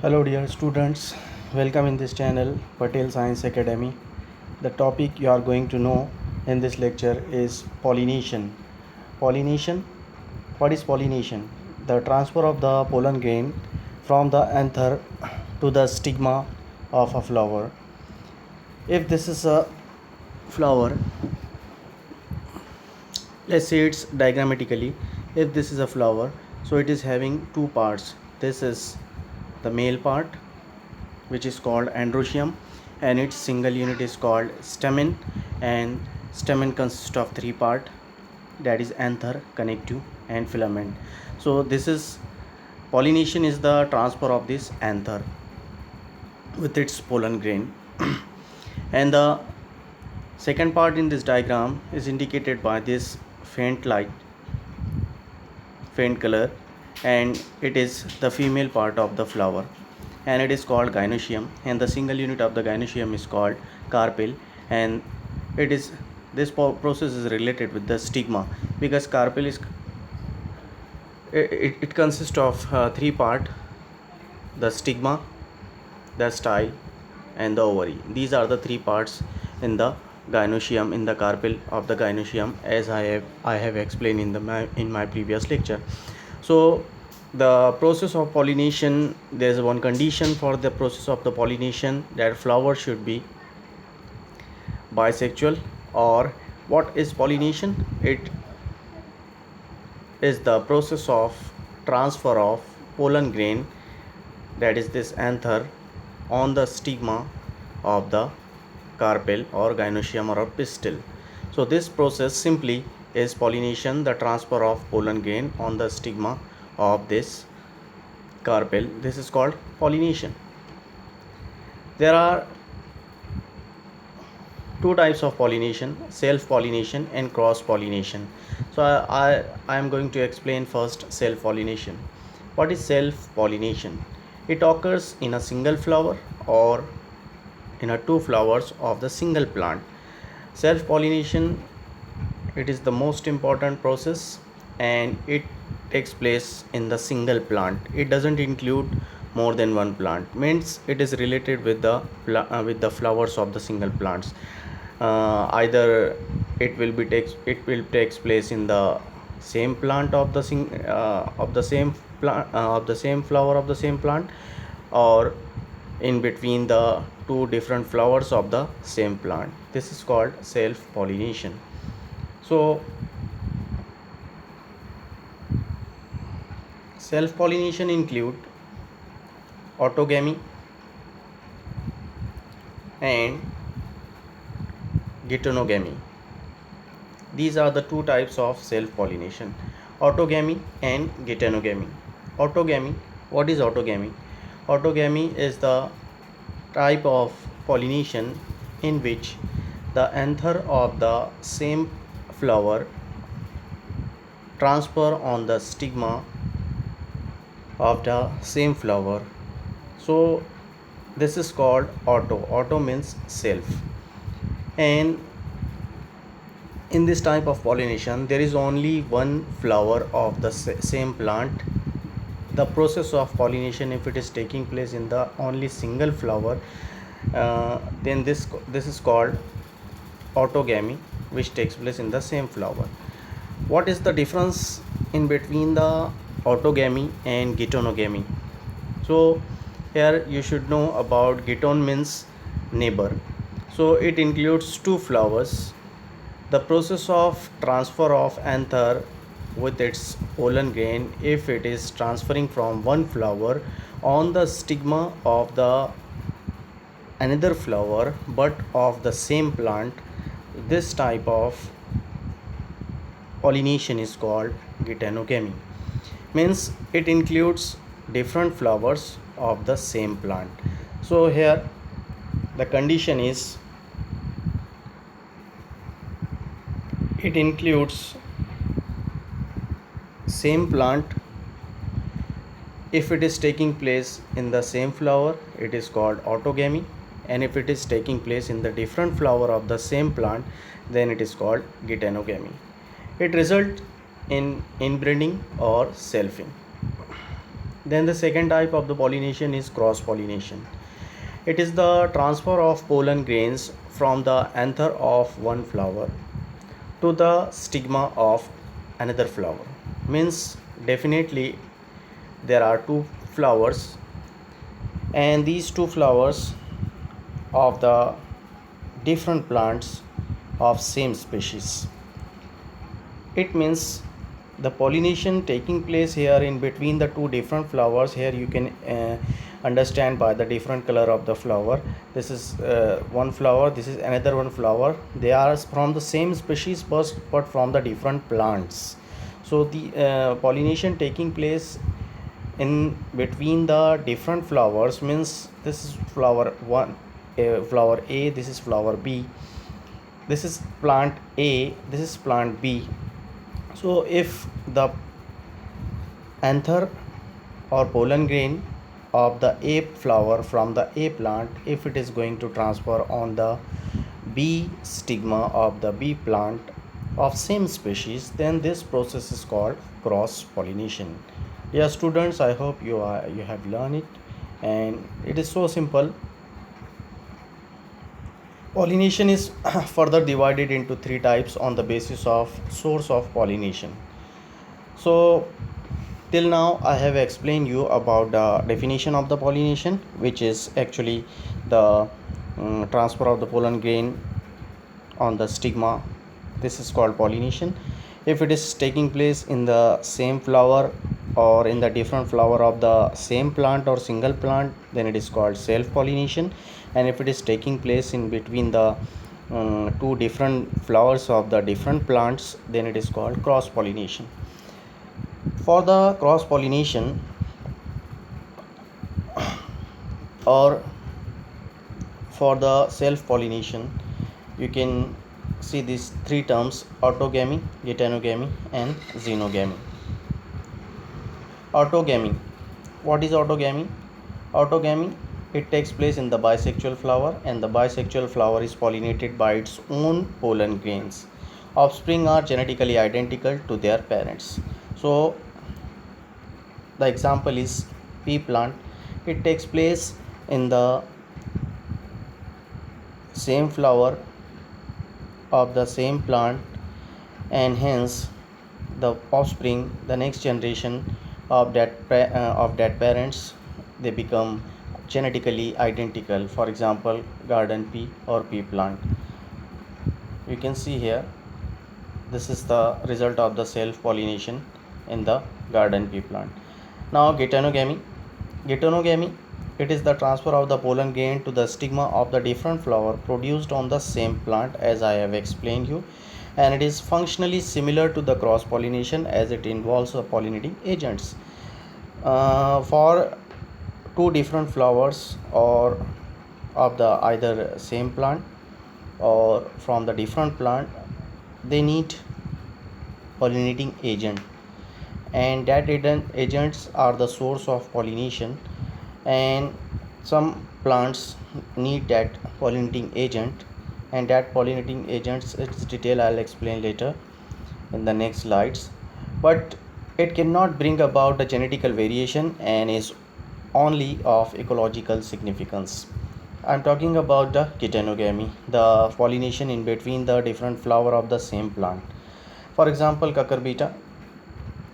Hello dear students, welcome in this channel Patel Science Academy. The topic you are going to know in this lecture is pollination. Pollination, what is pollination? The transfer of the pollen grain from the anther to the stigma of a flower. If this is a flower, let's say it's diagrammatically, if this is a flower, so it is having two parts. This is the male part, which is called androecium, and its single unit is called stamen, and stamen consists of three part, that is anther, connective and filament. So this is pollination is the transfer of this anther with its pollen grain. And the second part in this diagram is indicated by this faint light, faint color, and it is the female part of the flower, and it is called gynoecium, and the single unit of the gynoecium is called carpel, and it is this process is related with the stigma, because carpel is it consists of three part: the stigma, the style, and the ovary. These are the three parts in the gynoecium, in the carpel of the gynoecium, as I have explained in my previous lecture. So the process of pollination, there is one condition for the process of the pollination, that flower should be bisexual. Or what is pollination? It is the process of transfer of pollen grain, that is this anther, on the stigma of the carpel or gynoecium or pistil. So this process simply is pollination, the transfer of pollen grain on the stigma of this carpel. This is called pollination. There are two types of pollination: self pollination and cross pollination. So I am going to explain first self pollination. What is self pollination? It occurs in a single flower or in a two flowers of the single plant. Self pollination, it is the most important process, and it takes place in the single plant. It doesn't include more than one plant, means it is related with the flowers of the single plants. Either it will takes place in the same plant of the same plant of the same flower of the same plant, or in between the two different flowers of the same plant. This is called self pollination. So self pollination include autogamy and geitonogamy. These are the two types of self pollination: autogamy and geitonogamy. Autogamy, what is autogamy? Autogamy is the type of pollination in which the anther of the same flower transfer on the stigma of the same flower. So this is called auto. Auto means self. And in this type of pollination, there is only one flower of the same plant. The process of pollination, if it is taking place in the only single flower, then this is called autogamy, which takes place in the same flower. What is the difference in between the autogamy and geitonogamy? So here you should know about geiton means neighbor. So it includes two flowers. The process of transfer of anther with its pollen grain, if it is transferring from one flower on the stigma of the another flower but of the same plant, this type of pollination is called geitonogamy. Means it includes different flowers of the same plant. So here the condition is it includes same plant. If it is taking place in the same flower, it is called autogamy, and if it is taking place in the different flower of the same plant, then it is called geitonogamy. It results in inbreeding or selfing. Then the second type of the pollination is cross pollination. It is the transfer of pollen grains from the anther of one flower to the stigma of another flower. Means definitely there are two flowers, and these two flowers of the different plants of same species. It means the pollination taking place here in between the two different flowers. Here you can understand by the different color of the flower. This is one flower, this is another one flower. They are from the same species but from the different plants. So the pollination taking place in between the different flowers means this is flower 1, flower A, this is flower B, this is plant A, this is plant B. So if the anther or pollen grain of the A flower from the A plant, if it is going to transfer on the B stigma of the B plant of same species, then this process is called cross pollination. Dear students, I hope you have learned it, and it is so simple. Pollination is further divided into three types on the basis of source of pollination. So till now I have explained you about the definition of the pollination, which is actually the transfer of the pollen grain on the stigma. This is called pollination. If it is taking place in the same flower or in the different flower of the same plant or single plant, then it is called self pollination. And if it is taking place in between the two different flowers of the different plants, then it is called cross pollination. For the cross pollination or for the self pollination, you can see these three terms: autogamy, geitonogamy, and xenogamy. Autogamy. What is autogamy? Autogamy, it takes place in the bisexual flower, and the bisexual flower is pollinated by its own pollen grains. Offspring are genetically identical to their parents. So the example is pea plant. It takes place in the same flower of the same plant, and hence the offspring, the next generation of that parents, they become genetically identical. For example, garden pea or pea plant. You can see here, this is the result of the self pollination in the garden pea plant. Now geitonogamy. Geitonogamy, it is the transfer of the pollen grain to the stigma of the different flower produced on the same plant, as I have explained you, and it is functionally similar to the cross pollination as it involves the pollinating agents. For two different flowers or of the either same plant or from the different plant, they need pollinating agent, and that agents are the source of pollination, and some plants need that pollinating agent, and that pollinating agents, its detail I'll explain later in the next slides. But it cannot bring about the genetical variation and is only of ecological significance. I'm talking about the geitonogamy, the pollination in between the different flower of the same plant. For example, cucurbita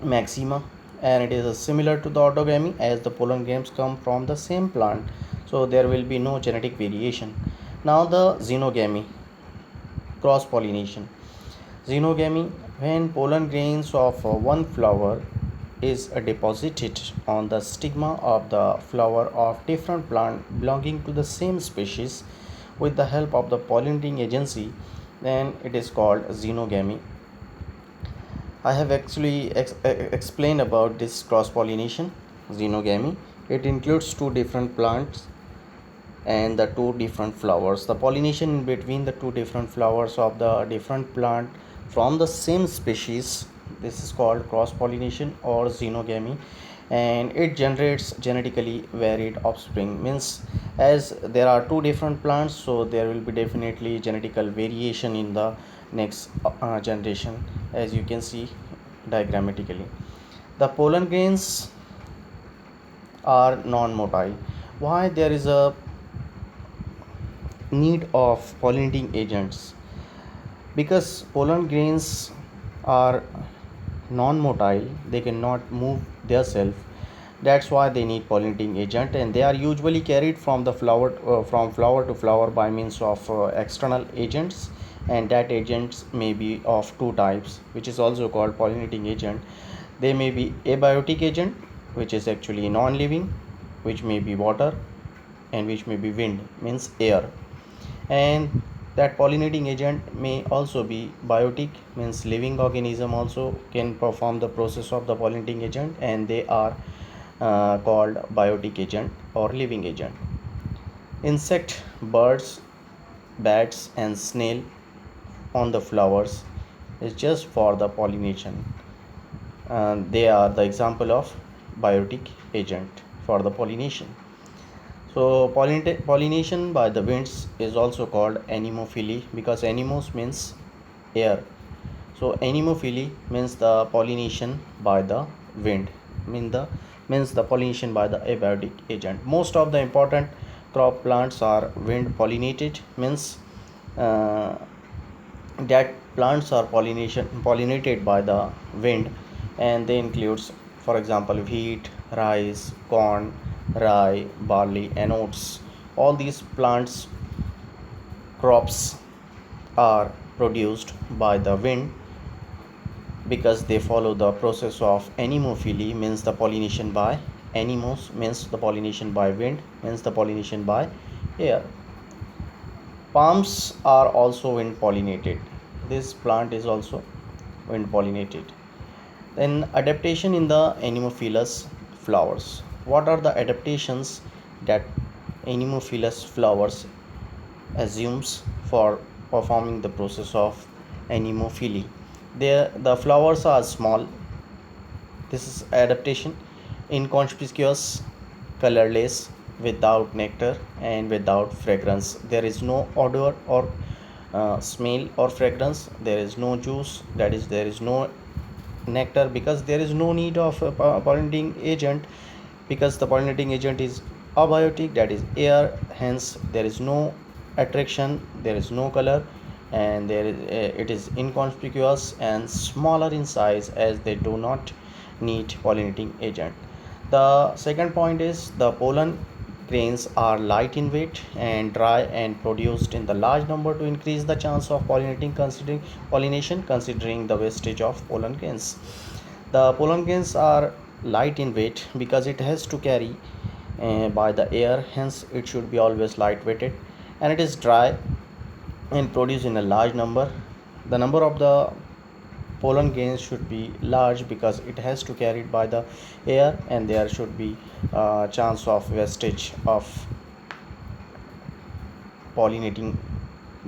maxima, and it is similar to the autogamy as the pollen grains come from the same plant, so there will be no genetic variation. Now the xenogamy, cross pollination. Xenogamy, when pollen grains of one flower is deposited on the stigma of the flower of different plant belonging to the same species with the help of the pollinating agency, then it is called xenogamy. I have actually explained about this cross pollination, xenogamy. It includes two different plants and the two different flowers. The pollination in between the two different flowers of the different plant from the same species, this is called cross pollination or xenogamy, and it generates genetically varied offspring. Means as there are two different plants, so there will be definitely genetical variation in the next generation, as you can see diagrammatically. The pollen grains are non-motile. Why there is a need of pollinating agents? Because pollen grains are non-motile, they cannot move themselves. That's why they need pollinating agent, and they are usually carried from the flower from flower to flower by means of external agents, and that agents may be of two types, which is also called pollinating agent. They may be abiotic agent, which is actually non-living, which may be water, and which may be wind, means air. And that pollinating agent may also be biotic, means living organism also can perform the process of the pollinating agent, and they are called biotic agent or living agent. Insect, birds, bats and snail on the flowers is just for the pollination. They are the example of biotic agent for the pollination. So pollination by the winds is also called anemophily, because anemos means air. So anemophily means the pollination by the wind, means the pollination by the abiotic agent. Most of the important crop plants are wind pollinated, means uh, that plants are pollinated by the wind, and they includes, for example, wheat, rice, corn, rye, barley and oats. All these plants crops are produced by the wind, because they follow the process of anemophily, means the pollination by anemos, means the pollination by wind, means the pollination by air. Palms are also wind pollinated. This plant is also wind pollinated. Then adaptation in the anemophilous flowers. What are the adaptations that anemophilous flowers assumes for performing the process of anemophily? The flowers are small. This is adaptation. Inconspicuous, colorless, without nectar and without fragrance. There is no odor or smell or fragrance. There is no juice, that is, there is no nectar, because there is no need of a pollinating agent, because the pollinating agent is abiotic, that is air. Hence there is no attraction, there is no color, and it is inconspicuous and smaller in size, as they do not need pollinating agent. The second point is the pollen grains are light in weight and dry and produced in the large number to increase the chance of pollination, considering the wastage of pollen grains. The pollen grains are light in weight because it has to carry by the air, hence it should be always light weighted, and it is dry and produced in a large number. The number of the pollen grains should be large because it has to carry it by the air, and there should be chance of wastage of pollinating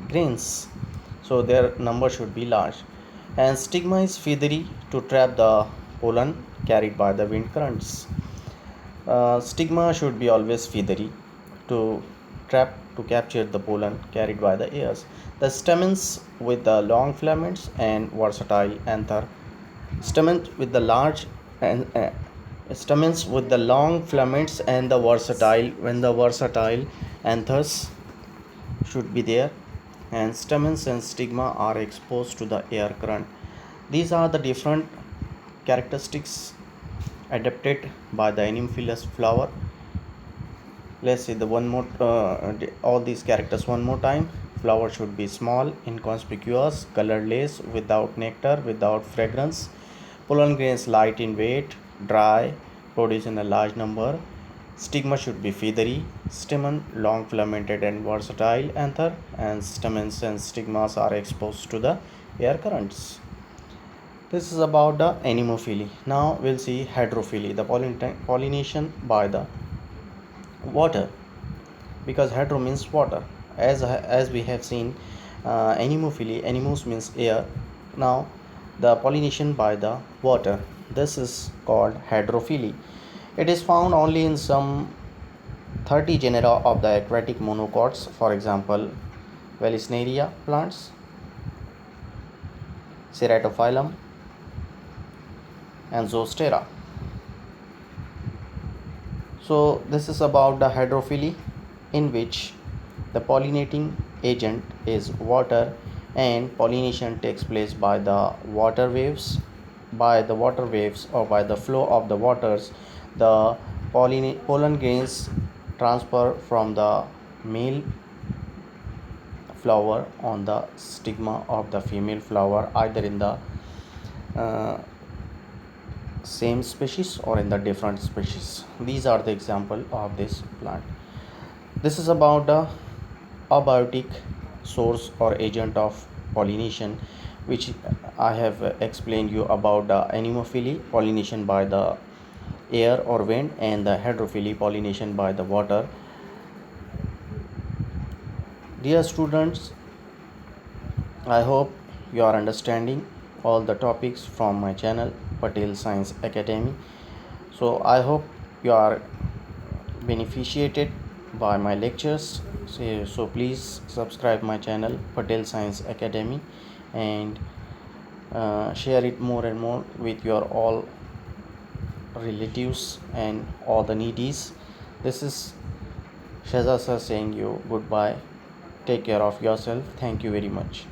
grains, so their number should be large. And stigma is feathery to trap the pollen carried by the wind currents. Stigma should be always feathery to trap to capture the pollen carried by the airs. The stamens with the long filaments and versatile anther. Stamens with the large and stamens with the long filaments and the versatile, when the versatile anthers should be there, and stamens and stigma are exposed to the air current. These are the different characteristics adapted by the anemophilous flower. Let's see the one more all these characters one more time. Flower should be small, inconspicuous, colorless, without nectar, without fragrance. Pollen grains light in weight, dry, produced in a large number. Stigma should be feathery, stamen long filamented and versatile anther, and stamens and stigmas are exposed to the air currents. This is about the anemophily. Now we'll see hydrophily, the pollination by the water, because hydro means water. As we have seen, anemophily, anemos means air. Now the pollination by the water, this is called hydrophily. It is found only in some 30 genera of the aquatic monocots, for example Vallisneria plants, Ceratophyllum and Zostera. So this is about the hydrophily, in which the pollinating agent is water, and pollination takes place by the water waves. By the water waves, or by the flow of the waters, the pollen grains transfer from the male flower on the stigma of the female flower, either in the uh, same species or in the different species. These are the example of this plant. This is about the abiotic source or agent of pollination, which I have explained you about the anemophily, pollination by the air or wind, and the hydrophily, pollination by the water. Dear students, I hope you are understanding all the topics from my channel Patel Science Academy. So I hope you are beneficiated by my lectures. So please subscribe my channel Patel Science Academy, and share it more and more with your all relatives and all the needies. This is Shazza sir saying you goodbye. Take care of yourself. Thank you very much.